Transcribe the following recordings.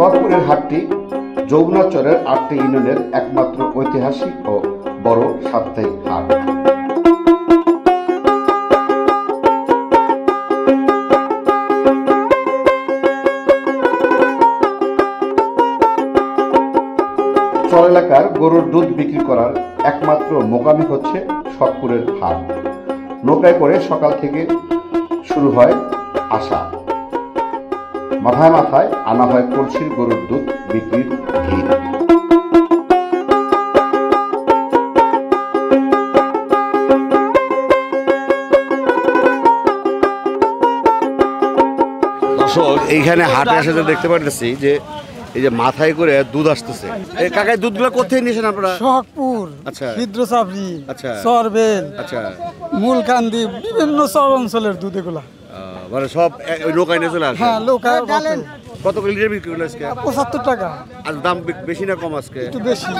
সোহাগপুরের হাটটি যমুনা চরের ৮টি ইউনিয়নের একমাত্র ঐতিহাসিক ও বড় সাপ্তাহিক হাট। চর এলাকার গরুর দুধ বিক্রি করার একমাত্র মোকামি হচ্ছে সোহাগপুরের হাট। নৌকায় করে সকাল থেকে শুরু হয় আসা, মাথায় মাথায় আনা হয় কলসির গরুর দুধ বিক্রির ভিড়। দর্শক, এইখানে হাটে এসে দেখতে পাচ্ছি যে এই যে মাথায় করে দুধ আসতেছে। এই কাকাই দুধগুলো কোথায় নিয়েছেন আপনারা? সোহাগপুর, আচ্ছা, হিদ্রসাবরি, আচ্ছা, সরবেল, আচ্ছা, মূলকান্দি, বিভিন্ন চর অঞ্চলের দুধ এগুলা। মানে সব ওই নৌকায় নিয়ে চলে আসে। হ্যাঁ, লোকাল কত লিটার বিক্রি করলো আজকে? ৭৫ টাকা। আর দাম বেশি না কম আজকে? একটু বেশি।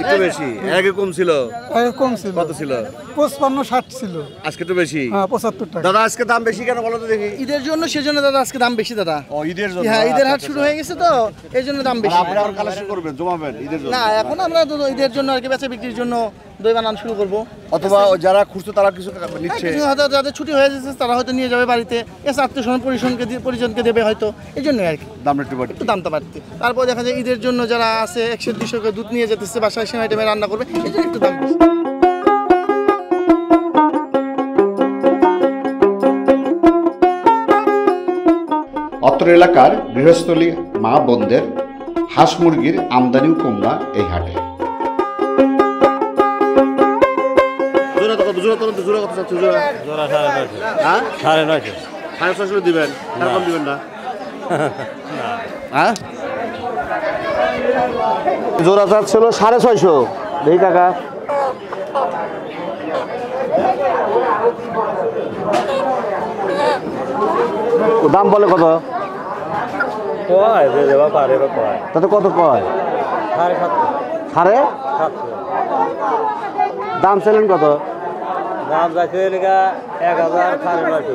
একটু বেশি। আগে কম ছিল? আগে কম ছিল। কত ছিল? ৫৫-৬০ ছিল। আজকে তো বেশি। হ্যাঁ, ৭৫ টাকা। দাদা আজকে দাম বেশি কেন বলো তো দেখি? ঈদের জন্য, সেজন্য দাদা আজকে দাম বেশি দাদা। ও, ঈদের জন্য? হ্যাঁ, ঈদের হাট শুরু হয়ে গেছে তো এই জন্য দাম বেশি। আপনি আর কালেকশন করবেন, জমাবেন ঈদের জন্য? না, এখন আমরা ঈদের জন্য আর কি বেচা বিক্রির জন্য দই বানানো শুরু করবো। অথবা যারা খুঁজতো তারা কিছু নিচ্ছে? হয়তো যাদের ছুটি হয়ে যাচ্ছে তারা হয়তো নিয়ে যাবে বাড়িতে, এসে আত্মীয় পরিজনকে দেবে হয়তো, এই জন্য আর কি দাম একটু বাড়তি। একটু দামটা বাড়তে। তারপর দেখা যায় ঈদের জন্য যারা আছে ১০০-২০০ করে দুধ নিয়ে যেতেছে বাসায়, সে আইটেমে রান্না করবে, এই জন্য একটু দাম বেশি। অত্র এলাকার গৃহস্থলী মা বোনদের হাঁস মুরগির আমদানিও কম না এই হাটে। দিবেন না? জোড়া চাচ্ছিল 650। দেখি কাকা, দাম বলে কত? তাতে কত কয়? 7.5। দাম ছিলেন কত? দাম যাচ্ছে 1000।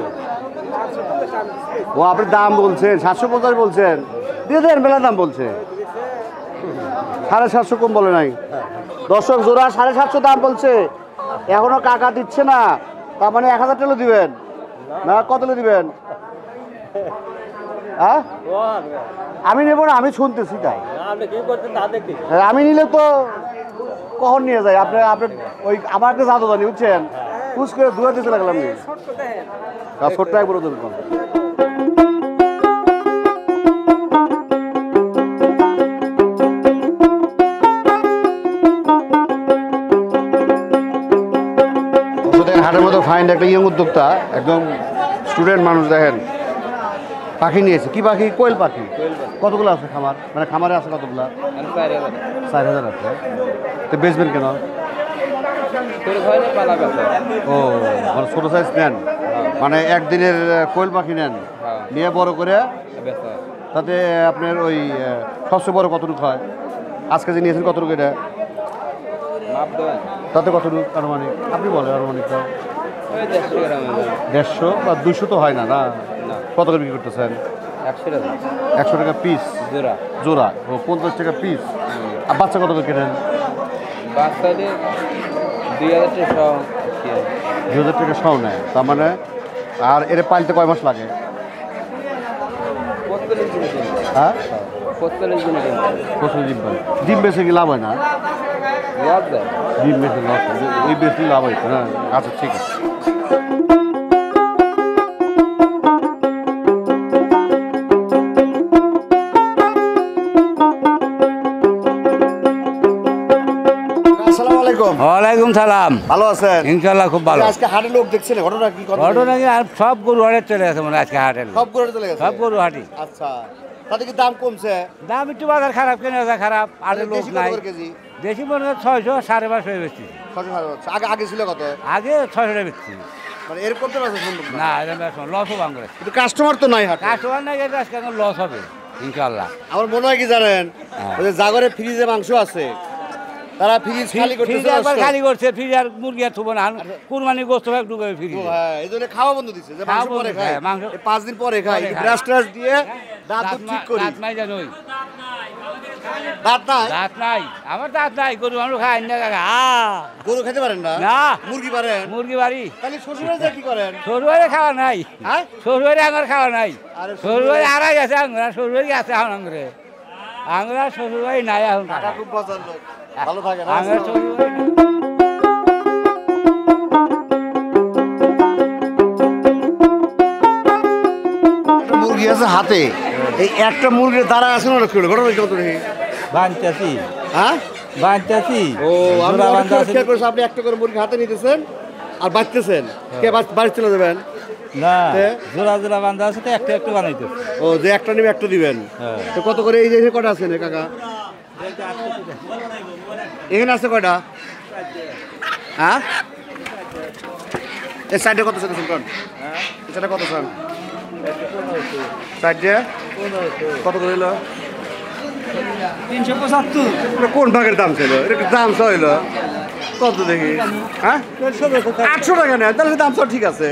ও, আপনি দাম বলছেন 750 বলছেন, দিয়ে দেন, মেলা দাম বলছে। 750 কম বলে নাই। দর্শক, জোড়া 750 দাম বলছে, এখনো কাকা দিচ্ছে না। তার মানে 1000 টাকা দিবেন না? কত দিবেন? হ্যাঁ, আমি নেব না, আমি শুনতেছি তাই। আমি নিলে তো কখন নিয়ে যাই? আপনি ওই আমার একটা জাদু জানি, বুঝছেন, পুষ করে দূরে দিতে লাগলাম। ছোট্ট একবার দরকার। হাটের মতো ফাইন্ড একটা ইয়ং উদ্যোক্তা, একদম স্টুডেন্ট মানুষ। দেখেন পাখি নিয়েছে। কি পাখি? কোয়েল পাখি। কতগুলো আছে খামার? মানে খামারে আছে কতগুলো? 4000 আছে। তো বেচবেন কেন? ও, মানে ছোটো সাইজ নেন, মানে একদিনের কোয়েল পাখি নেন, নিয়ে বড় করে, তাতে আপনার ওই সবচেয়ে বড় কতটুকু হয়? আজকে যে নিয়েছেন কতটুকু এটা? তাতে কতটুকু আনুমানিক? আপনি বলেন আনুমানিক। 150 বা 200 তো হয় না? না, কত করে বিক্রি করতেছেন? 100 টাকা পিস জোড়া। ও, 50 টাকা পিস। আর বাচ্চা কত করে কেনেন? 2000 টাকা সহ নেয়। তার মানে আর এর পালতে কয় মাস লাগে? হ্যাঁ, 45 দিন পালে। ডিম বেশি কি লাভ হয় না? ডিম বেশি লাভ, এই বেশি লাভ হয়েছে না? আচ্ছা, ঠিক আছে। ওয়ালাইকুম সালাম। ভালো আছেন? ইনশাল্লাহ খুব ভালো। আজকে হাটে লোক দেখছেন, ঘটনা কি? ঘটনা কি, আর সব গরু হাটে চলে গেছে মানে আজকে হাটে সব গরু চলে গেছে? সব গরু হাটি। আচ্ছা, তাতে কি দাম কমছে? দাম একটু বাজার খারাপ, কেনা খারাপ, আর লোক দেশি কত নাই। করে কেজি? দেশি মনে হয় 600, 550 হয়ে বেশি। আগে ছিল কত? আগে 600 টাকা বিক্রি। মানে এরকম তো সম্ভব না, এরকম লসও ভাঙবে। কিন্তু কাস্টমার তো নাই হাটে। কাস্টমার নাই, এটা আজকে লস হবে ইনশাল্লাহ। আমার মনে হয় কি জানেন, ওই যে জাগরে ফ্রিজে মাংস আছে, তারা ফ্রিজ খালি করতেছে, একবার খালি করছে, ফ্রিজ আর মুরগি আর থুবো না, কুরবানি গোস্ত ভাগ ঢুকে ফ্রিজ। হ্যাঁ, এই জন্য খাওয়া বন্ধ দিচ্ছে, যে মাংস পরে খায়, 5 দিন পরে খায়, ব্রাশ ট্রাশ দিয়ে দাঁত ঠিক করি। দাঁত নাই জানোই দাঁত নাই? দাঁত নাই, আমার দাঁত নাই, গরু আমরা খাই না কাকা। গরু খেতে পারেন না? না। মুরগি পারেন? মুরগি বাড়ি। তাহলে শ্বশুরে যা কি করেন? শ্বশুরবাড়ি খাওয়া নাই, হ্যাঁ? শ্বশুরবাড়ি আমার খাওয়া নাই। আরে শ্বশুরবাড়ি আড়াই গেছে আঙ্গুরা, শ্বশুরবাড়ি আছে এখন আঙ্গুরে। আঙ্গুরা শ্বশুরবাড়ি নাই এখন কাকা কাকা। খুব পছন্দ। ভালো থাকেন। আঙ্গুরা শ্বশুরবাড়ি নাই। একটা মুরগি আছে হাতে, এই একটা মুরগির দাঁড়া আছে না রক্ষণ ঘটনা কত নেই? বানতেছি হ্যাঁ বানতেছি ও আমরা খেয়াল করছি আপনি একটা করে মুরগি হাতে নিতেছেন আর বাঁচতেছেন। কে বাড়ি চলে যাবেন? না তে? জোড়া জোড়া বান্ধা আছে তো একটু একটু বানাইতেছি। ও যে একটা নিবে একটা দিবেন। হ্যাঁ। তো কত করে এই যে কটা আছে না কাকা? এখানে আছে কয়টা? হ্যাঁ এই সাইডে কত চাইছেন কোন? এই সাইডে কত চান? সাইডে কত করে হলো? 375। এটা কোন ভাগের দাম ছিল? এটা একটু দাম চাইল কত দেখি? হ্যাঁ 800 টাকা নেয় তাহলে দাম সব ঠিক আছে।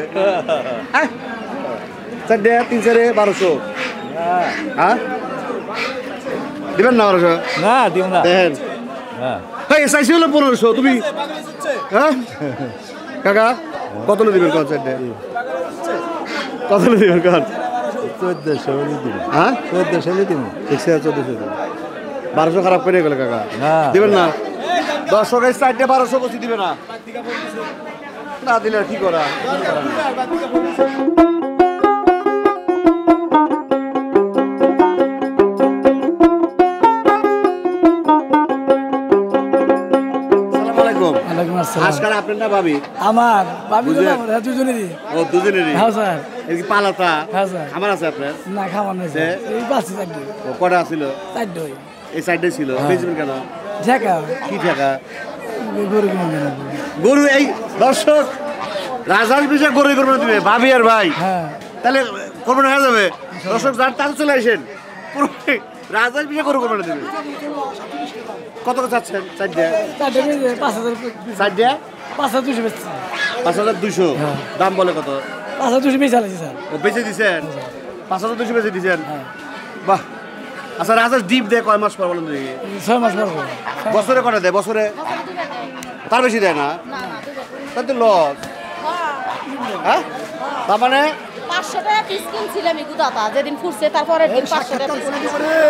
হ্যাঁ চারটে 3 4 1200। হ্যাঁ দিবেন না 1200? না দিও না। দেখেন হ্যাঁ এই চাইছি হলো 1500 তুমি। হ্যাঁ কাকা কত দিবেন কোন চারটে? কত দিবেন কোন? 1400 হলে দিব। হ্যাঁ 1400 হলে দিব। 1400 দিবেন। 1200 খারাপ করে গেল কাকা। না। দিবেন না? 10 এই সাইডে 1200 বসি দিবে না? না দিলে আর কি করা? আসসালামু আলাইকুম। ওয়ালাইকুম আসসালাম। আজকাল আপনার না ভাবি? আমার ভাবি তো বুঝলেন? আমরা দুজনেরই। ও দুজনেরই? হ্যাঁ স্যার। এই কি পালাতা? হ্যাঁ স্যার। আমার আছে আপনার? না খাওয়ার নেই স্যার। এই বাসি চারটে। ও কটা ছিল? চারটে ওই। এই সাইডে ছিল। বেচবেন কেন? ঝাঁকা কি টাকা? গরু কিনে দেন। গরু এই দর্শক রাজার বিষয়ে গরু করবো না দিবে ভাবি আর ভাই। হ্যাঁ তাহলে করবো না হয়ে যাবে। দর্শক যার তার চলে আসেন পুরো রাজার বিষয়ে গরু করবো না দিবে। কত করে চাচ্ছেন? চারটে চারটে নিয়ে 5000। চারটে 5200 বেচছি। 5200। দাম বলে কত? 5200 বেচা লাগছে স্যার। ও বেঁচে দিছেন? 5200 বেঁচে দিছেন? হ্যাঁ। বাহ। আচ্ছা রাজার ডিপ দেয় কয় মাস পর বলেন দেখি? 6 মাস পর। বছরে কটা দেয়? বছরে তার বেশি দেয় না? তার তো লস। হ্যাঁ তার মানে 500 টাকা পিস কিনছিলাম গুদাতা যেদিন ফুটছে তারপরে 500 টাকা পিস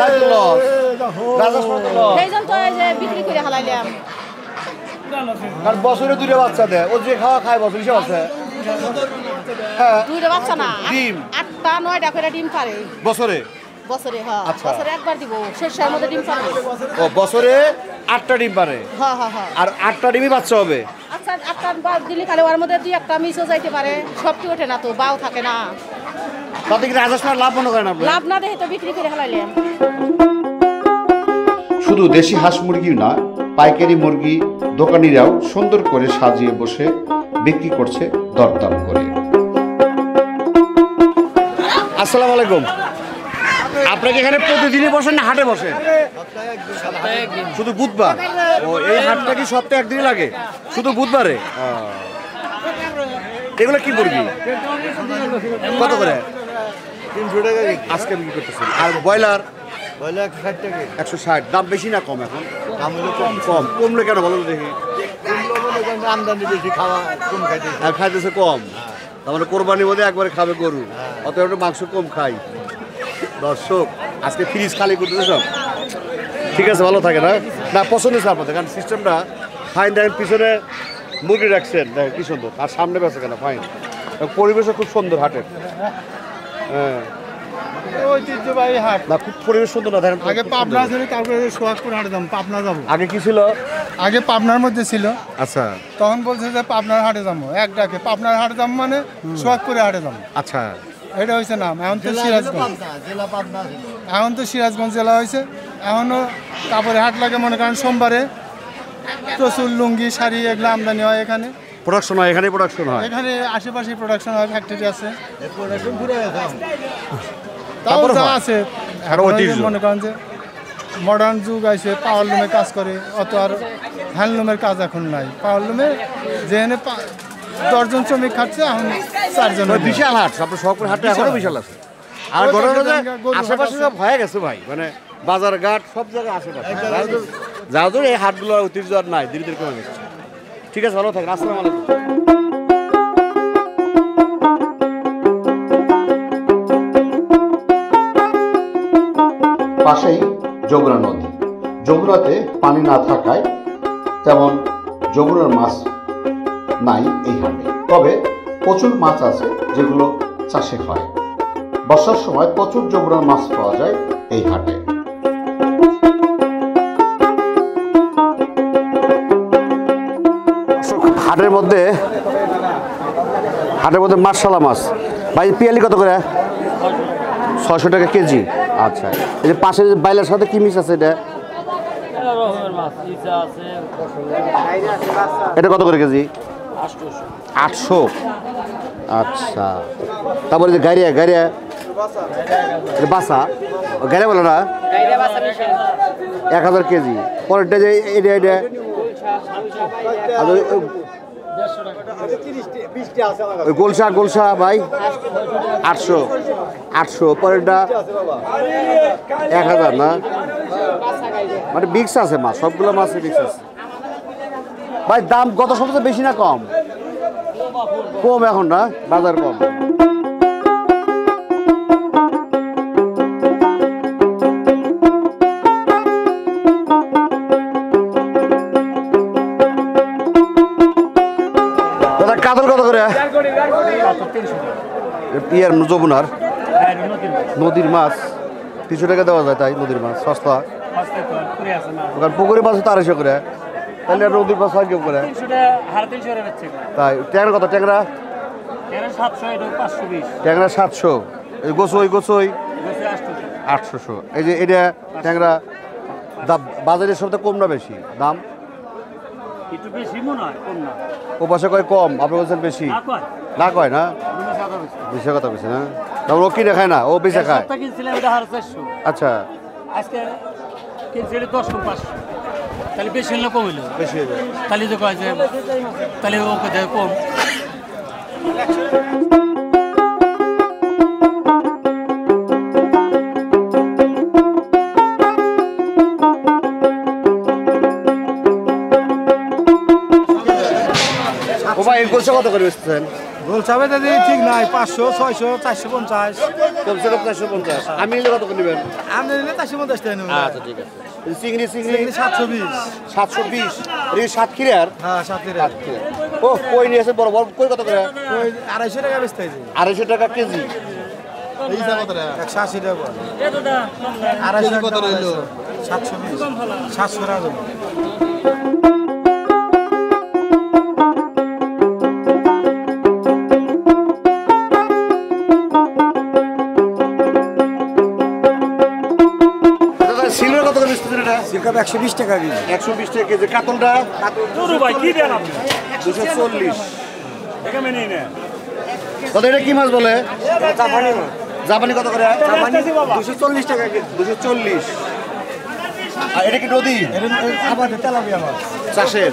তার তো লস। রাজার সময় তো লস। সেই জন্য তো এই যে বিক্রি করে হালাইলাম। কারণ বছরে দুটো বাচ্চা দেয়, ও যে খাওয়া খায় বছর হিসাব আছে। হ্যাঁ দুইটা বাচ্চা না ডিম? 8টা 9টা করে ডিম পারে বছরে? বছরে। হ্যাঁ আচ্ছা। বছরে একবার দিব শেষের মধ্যে ডিম পারে। ও বছরে 8টা ডিম পারে হ্যাঁ হ্যাঁ হ্যাঁ। আর 8টা ডিমই বাচ্চা হবে। আচ্ছা 8টা বাদ দিলে খালি ওর মধ্যে 2-1টা মিসও যাইতে পারে, সবটি ওঠে না তো, বাও থাকে না। তাতে কি রাজার সময় লাভ মনে করেন আপনি? লাভ না দেখে তো বিক্রি করে হালাইলাম। শুধু দেশি হাঁস মুরগি না, পাইকারি মুরগি দোকানিরাও সুন্দর করে সাজিয়ে বসে বিক্রি করছে দরদাম করে। আসসালামু আলাইকুম। আপনাকে এখানে প্রতিদিনই বসেন না হাটে বসেন? শুধু বুধবার? ও এই হাটটা কি সপ্তাহে একদিনই লাগে? শুধু বুধবারে? এগুলো কি মুরগি? কত করে? 300 টাকা আজকে বিক্রি করতেছেন। আর ব্রয়লার? বলে 160 টাকা। 160। দাম বেশি না কম এখন? দাম হলো কম। কম। কমলে কেন বলো তো দেখি? আমদানি বেশি, খাওয়া কম খাইতে। আর খাইতেছে কম। তার মানে কোরবানির মধ্যে একবারে খাবে গরু, অত একটু মাংস কম খাই। দর্শক আজকে ফ্রিজ খালি করতেছে সব। ঠিক আছে ভালো থাকে না? না পছন্দ হয়েছে আপনাদের, কারণ সিস্টেমটা ফাইন। দেখেন পিছনে মুরগি রাখছেন, দেখেন কি সুন্দর। আর সামনে বেছে কেন ফাইন। পরিবেশও খুব সুন্দর হাটের। হ্যাঁ ঐতিহ্যবাহী হাট। না খুব পরিবেশ সুন্দর না? দেখেন আগে পাবনা ছিল, তারপরে সোহাগপুর হাটে যাবো। পাবনা যাবো। আগে কি ছিল? আগে পাবনার মধ্যে ছিল, আচ্ছা তখন বলছে যে পাবনার হাটে যাবো। এক ডাকে পাবনার হাটে যাবো মানে সোহাগপুরে হাটে যাবো, আচ্ছা। এটা হয়েছে নাম। এখন তো সিরাজগঞ্জ, জেলা পাবনা। এখন তো সিরাজগঞ্জ জেলা হয়েছে। এখনও কাপড়ে হাট লাগে, মনে করেন সোমবারে প্রচুর লুঙ্গি শাড়ি এগুলো আমদানি হয় এখানে। প্রোডাকশন হয় এখানে? প্রোডাকশন হয় এখানে আশেপাশে প্রোডাকশন হয়, ফ্যাক্টরি আছে, প্রোডাকশন ঘুরে গেছে। তাও তারপরে যা হয়। আছে। আর ঐতিহ্য। মনে করেন যে মডার্ন যুগ আছে, পাওয়ার লুমে কাজ করে, অত আর হ্যান্ডলুমের কাজ এখন নাই। পাওয়ার লুমে যেখানে 10 জন শ্রমিক খাচ্ছে, এখন 4 জন। বিশাল হাট, আপনার শহরপুর হাটটা এখনো বিশাল আছে। আর ঘটনা যে আশেপাশে সব হয়ে গেছে ভাই, মানে বাজার ঘাট সব জায়গায় আশেপাশে যাও তো এই হাটগুলোর ঐতিহ্য আর নাই ধীরে ধীরে কমে যাচ্ছে। ঠিক আছে, ভালো থাকেন, আসসালামু আলাইকুম। পাশেই যমুনা নদী। যমুনাতে পানি না থাকায় তেমন যমুনার মাছ নাই এই হাটে, তবে প্রচুর মাছ আছে যেগুলো চাষে হয়। বর্ষার সময় প্রচুর যমুনার মাছ পাওয়া যায় এই হাটে। হাটের মধ্যে মার্শালা মাছ ভাই, পিয়ালি কত করে? 600 টাকা কেজি। আচ্ছা, এই যে পাশে বাইলের সাথে কি মিক্স আছে এটা? এটা কত করে কেজি? 800। আচ্ছা, তারপরে যে গাড়িয়া বাসা গাড়িয়া বলো না, 1000 কেজি। পরেরটা যে এটা ওই গোলসা ভাই 800। পরেরটা 1000 না, মানে মিক্স আছে মাছ, সবগুলো মাছ মিক্স আছে। ভাই দাম গত সপ্তাহে বেশি না কম? কম এখন না, বাজার কম। কাতল কত করে? ইয়ার যমুনার নদীর মাছ 300 টাকা দেওয়া যায়, তাই নদীর মাছ সস্তা। পুকুরের মাছ তো 250 করে, তাহলে নদীর মাছ হয় কেউ করে তাই। ট্যাংরা কত? ট্যাংরা 700। এই গোসই 800। এই যে এটা ট্যাংরা বাজারের সবথেকে কম না বেশি দাম? একটু বেশি মনে হয়, কম না। ও পাশে কয় কম, আপনি বলছেন বেশি? না কয় না, বেশি কথা বেশি না। তারপর ও কিনে খায় না, ও বেশি খায়। আচ্ছা, আজকে কিনছিল 10,500, তাহলে বেশি হলে কম হইলো, বেশি হয়ে যায়। তাহলে যে কয় যে তাহলে ওকে দেয় কম। গোলসা কত করে বেচছেন? গোলসা দাদি ঠিক নাই, 500, 600, 450। কমসে কম 450। আমি নিলে কত করে নেবেন? আমি নিলে 450 টাকা নেব। আচ্ছা ঠিক আছে। চিংড়ি 720। 720। এই 7 কিরার? হ্যাঁ, 7 কিরার। ও কই নিয়েছে বড় কই কত করে? কই 250 টাকা বেচতে আছে। 250 টাকা কেজি। এই যা কত টাকা? 180 টাকা। এত দাম 250 কত রইলো? 720। 700 টাকা। সিলভার কত করে বেচতেছেন এটা? সিলকাপ 120 টাকা কেজি। 120 টাকা কেজি। কাতলটা? ভাই কি দেন আপনি? 240। এটা মেনে নেন। কত? এটা কি মাছ বলে? জাপানি মাছ। জাপানি কত করে? জাপানি 240 টাকা কেজি। 240। আর এটা কি নদী? এটা আমাদের তেলাপিয়া মাছ। চাষের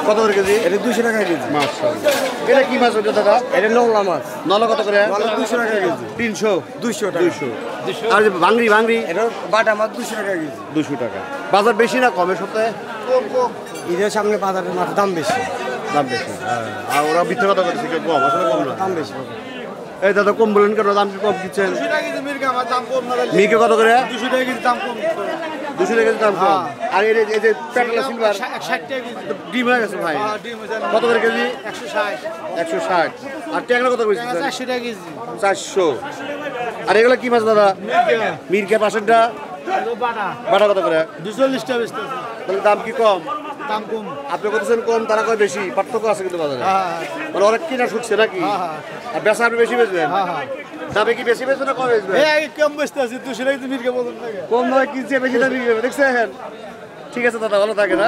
কত করে কেজি? এটা 200 টাকা কেজি। মাশাআল্লাহ। এটা কি মাছ ওটা দাদা? এটা নওলা মাছ। নলা কত করে? নওলা 200 টাকা কেজি। 300। 200 টাকা। 200। আর যে ভাঙড়ি এটা বাটা মাছ 200 টাকা কেজি। 200 টাকা। বাজার বেশি না কমে সপ্তাহে? ঈদের সামনে বাজারের মাছ দাম বেশি। দাম বেশি। আর ওরা বিক্রি কত করছে? কম আসলে কম না, দাম বেশি। এই দাদা কম বলেন কেন? দাম কি কম দিচ্ছেন? 200 টাকা কেজি মির্গা মাছ দাম কম না। মির্গা কত করে? 200 টাকা কেজি দাম কম। 200 টাকা কেজি দাম কম। আর এই যে প্যাটেলা সিলভার 60 টাকা কেজি। ডিম হয়ে গেছে ভাই। ডিম কত করে কেজি? 160। 160। আর ট্যাংরা কত করে? 400 টাকা কেজি। 400। আর এগুলো কি মাছ দাদা? মির্গা পাশেরটা বাটা কত করে? 240 টাকা বেচতে আছে। তাহলে দাম কি কম? দাম কম। আপনি করতেছেন কম, তারা কয় বেশি, পার্থক্য আছে কিন্তু বাজারে। মানে অনেক কিনা শুকছে নাকি? আর বেচা আপনি বেশি বেচবেন? দামে কি বেশি বেচবেন না কম বেচবেন? এই কম বেচতে আছে 200 টাকা কেজি মির্গা বলুন না। কম দামে কিনছে, বেশি দামে বিক্রি করবে, দেখছেন? ঠিক আছে দাদা, ভালো থাকে না।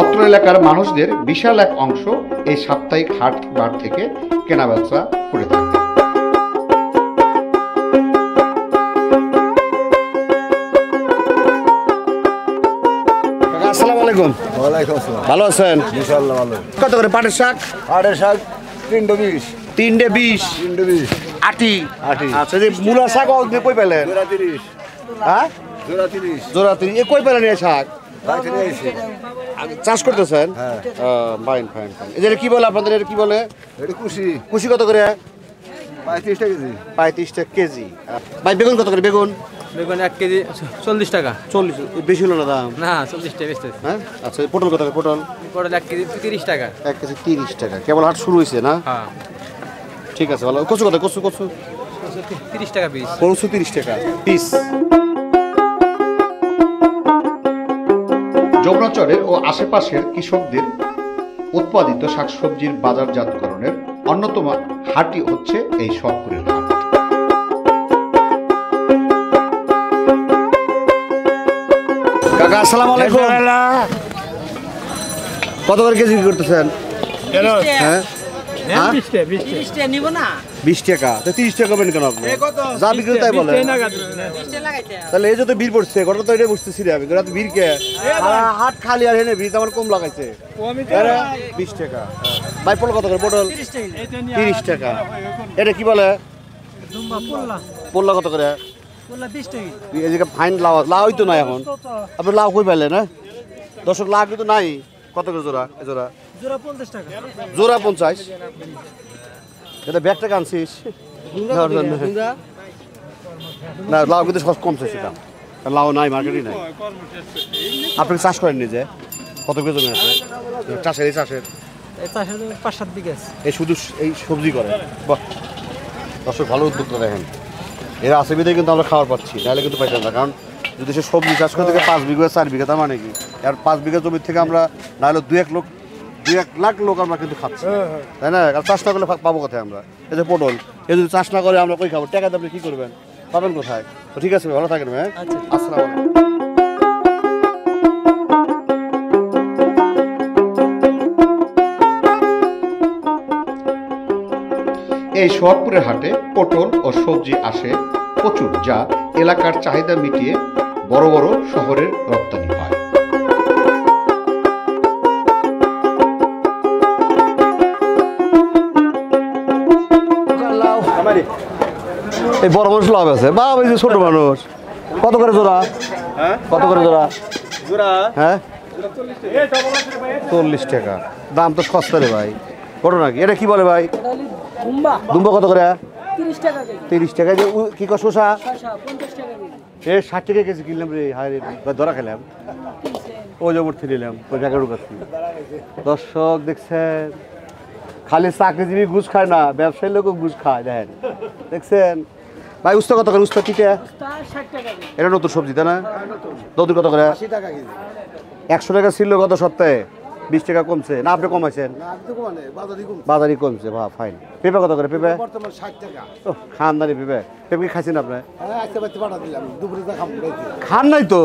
অত্র এলাকার মানুষদের বিশাল এক অংশ এই সাপ্তাহিক হাট বাট থেকে কেনাবেচা করে থাকে। আসসালামু আলাইকুম। ওয়ালাইকুম আসসালাম। ভালো আছেন? ইনশাআল্লাহ ভালো। কত করে পাটের শাক? পাটের শাক 320। 3টে 20 আটি আচ্ছা যে মূলা শাক আপনি কই পেলেন হ্যাঁ জোড়া 30 এ কই পেলেন এই শাক চাষ করতেছেন ফাইন ফাইন ফাইন এই যে কি বলে আপনাদের এটা কি বলে কুশি কত করে 35 টাকা কেজি 35 টাকা কেজি ভাই বেগুন কত করে বেগুন 1 কেজি 40 টাকা 40 বেশি হলো না দাম না 40 টাকা বেচতে হ্যাঁ আচ্ছা পটল কত করে পটল 1 কেজি 30 টাকা 1 কেজি 30 টাকা কেবল হাট শুরু হয়েছে না হ্যাঁ ঠিক আছে ভালো কচু কত কচু 30 টাকা পিস কচু 30 টাকা পিস যমুনাচরের ও আশেপাশের কৃষকদের উৎপাদিত শাকসবজির বাজারজাতকরণের অন্যতম হাটই হচ্ছে এই শখপুরের হাট। কাকা আসসালামু আলাইকুম। কত করে কেজি করতেছেন? হ্যাঁ 20 টাকা নিব না 20 টাকা তো 30 টাকা পাবেন কেন আপনি? যা বিক্রি তাই বলে। তাহলে এই যে তো বীর পড়ছে ঘটনা তো এটা বুঝতেছি রে আমি রাত বীর কে হাট খালি আর হেনে বীর আমার কম লাগাইছে 20 টাকা ভাই পটল কত করে পটল 30 টাকা এটা কি বলে পোল্লা কত করে 20 টাকা এই যে ফাইন লাউই তো নাই এখন আপনি লাউ কই পাইলেন না দর্শক লাউ কিন্তু নাই কত করে জোড়া জোড়া জোড়া 50 টাকা জোড়া 50 এটা ব্যাগ টাকা আনছিস না লাউ কিন্তু সব কমছে সেটা লাউ নাই মার্কেটই নাই আপনি চাষ করেন নিজে কত করে জমি আছে চাষের এই চাষের 5-7 বিঘা আছে এই শুধু এই সবজি করে বাহ দর্শক ভালো উদ্যোগ দেখেন এরা আছে বিধে কিন্তু আমরা খাবার পাচ্ছি নাহলে কিন্তু পাইতাম না কারণ যদি সে সবজি চাষ করে থেকে 5 বিঘা 4 বিঘা তার মানে কি আর 5 বিঘা জমি থেকে আমরা নাহলে 2-1 লাখ লোক আমরা কিন্তু খাচ্ছি তাই না আর চাষ না করলে পাবো কোথায় আমরা এই যে পটল এই যদি চাষ না করে আমরা কই খাবো টাকা দিয়ে আপনি কি করবেন পাবেন কোথায় তো ঠিক আছে ভালো থাকেন হ্যাঁ আসসালামু আলাইকুম। এই শহরপুরের হাটে পটল ও সবজি আসে প্রচুর যা এলাকার চাহিদা মিটিয়ে বড় বড় শহরের রপ্তানি হয়। এই বড় মানুষ লাভ আছে বা ওই যে ছোট মানুষ কত করে জোড়া কত করে জোড়া হ্যাঁ 40 টাকা দাম তো সস্তা রে ভাই কত নাকি এটা কি বলে ভাই দুম্বা কত করে 30 টাকা যে কি কর শসা 50 টাকা এ 60 টাকা কেজি কিনলাম রে হায় রে ধরা খেলাম ওই জবর নিলাম ওই জায়গার কাছে দর্শক দেখছেন খালি চাকরিজীবী ঘুষ খায় না ব্যবসায়ী লোকও ঘুষ খায় দেখেন দেখছেন ভাই উস্তা কত করে উস্তা টিটা 60 টাকা এটা নতুন সবজি তাই না নতুন কত করে 80 টাকা কেজি 100 টাকা ছিল গত সপ্তাহে 20 টাকা কমছে না আপনি কমাইছেন বাজারই কমছে বাহ ফাইন পেঁপে কত করে পেঁপে বর্তমান 60 টাকা ও খানদানি পেঁপে পেঁপে কি খাইছেন আপনি খান নাই তো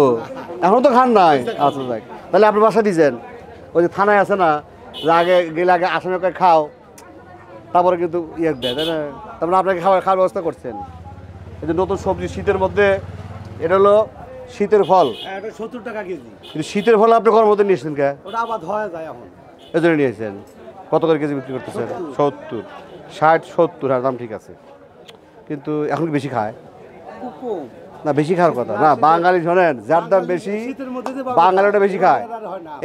এখন তো খান নাই আচ্ছা যাক তাহলে আপনি বাসা দিয়েছেন ওই যে থানায় আছে না যে আগে গেলে আগে আসামে খাও তারপরে কিন্তু ইয়ে দেয় তাই না তারপরে আপনাকে খাওয়ার ব্যবস্থা করছেন এই যে নতুন সবজি শীতের মধ্যে এটা হলো শীতের ফল 70 টাকা কেজি কিন্তু শীতের ফল আপনি ঘরের মধ্যে নিয়েছেন কে ওটা আবার ধোয়া যায় এখন এই জন্য নিয়েছেন কত করে কেজি বিক্রি করতেছেন 70 60 70 হ্যাঁ দাম ঠিক আছে কিন্তু এখন কি বেশি খায় না বেশি খাওয়ার কথা না বাঙালি শোনেন যার দাম বেশি বাঙালিটা বেশি খায়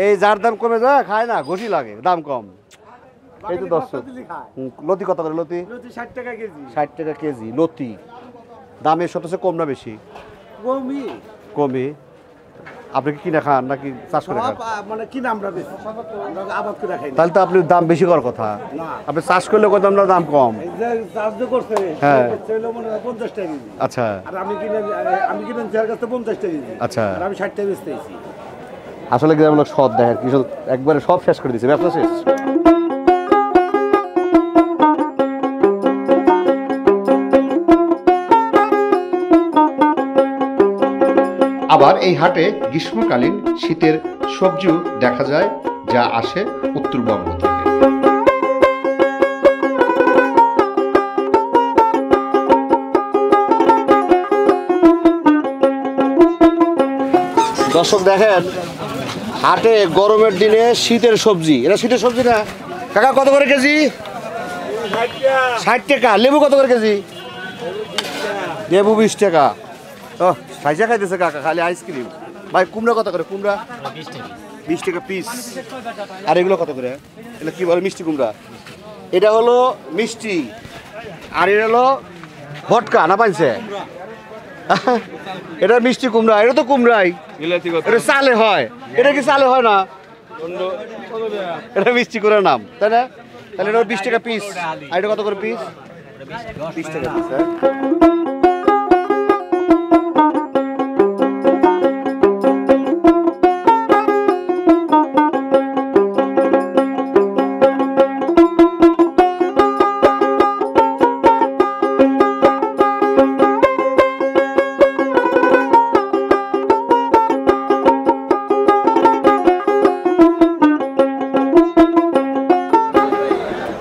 এই যার দাম কমে যায় খায় না ঘষি লাগে দাম কম এই তো 10 লতি কত করে লতি 60 টাকা কেজি 60 টাকা কেজি লতি দামের সবচেয়ে কম না বেশি কমই আপনি কি কিনে খান নাকি চাষ করে খান মানে কি নাম আমরা বেশি আমরা আবাদ করে খাই তাহলে তো আপনি দাম বেশি করার কথা আপনি চাষ করলে কত আমরা দাম কম এই যে চাষ করছে হ্যাঁ ছিল মনে হয় 50 টাকা কেজি আচ্ছা আর আমি কিনে যার কাছে 50 টাকা কেজি আচ্ছা আর আমি 60 টাকা বেচতেছি আসলে গ্রামের লোক সৎ দেখেন কৃষক একবারে সব শেষ করে দিয়েছে ব্যবসা শেষ আবার এই হাটে গ্রীষ্মকালীন শীতের সবজিও দেখা যায় যা আসে উত্তরবঙ্গ থেকে দর্শক দেখেন হাটে গরমের দিনে শীতের সবজি এটা শীতের সবজি না কাকা কত করে কেজি 60 টাকা। লেবু কত করে কেজি? লেবু 20 টাকা। ও সাইজা খাইতেছে কাকা খালি আইসক্রিম। ভাই কুমড়া কত করে? কুমড়া 20 টাকা পিস। আর এগুলো কত করে? এগুলো কি বলে? মিষ্টি কুমড়া। এটা হলো মিষ্টি, আর এটা হলো ভটকা না পাইছে? এটা মিষ্টি কুমড়া, এটা তো কুমড়াই, এটা চালে হয়। এটা কি চালে হয় না? এটা মিষ্টি কুমড়ার নাম, তাই না? তাহলে এটা 20 টাকা পিস। আর এটা কত করে পিস? 20 টাকা পিস। হ্যাঁ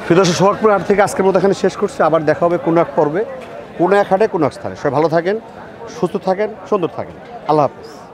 ফিরোজ সোহাগপুর হাট থেকে আজকের মতো এখানে শেষ করছি। আবার দেখা হবে কোনো এক পর্বে, কোনো এক হাটে, কোনো এক স্থানে। সবাই ভালো থাকেন, সুস্থ থাকেন, সুন্দর থাকেন। আল্লাহ হাফেজ।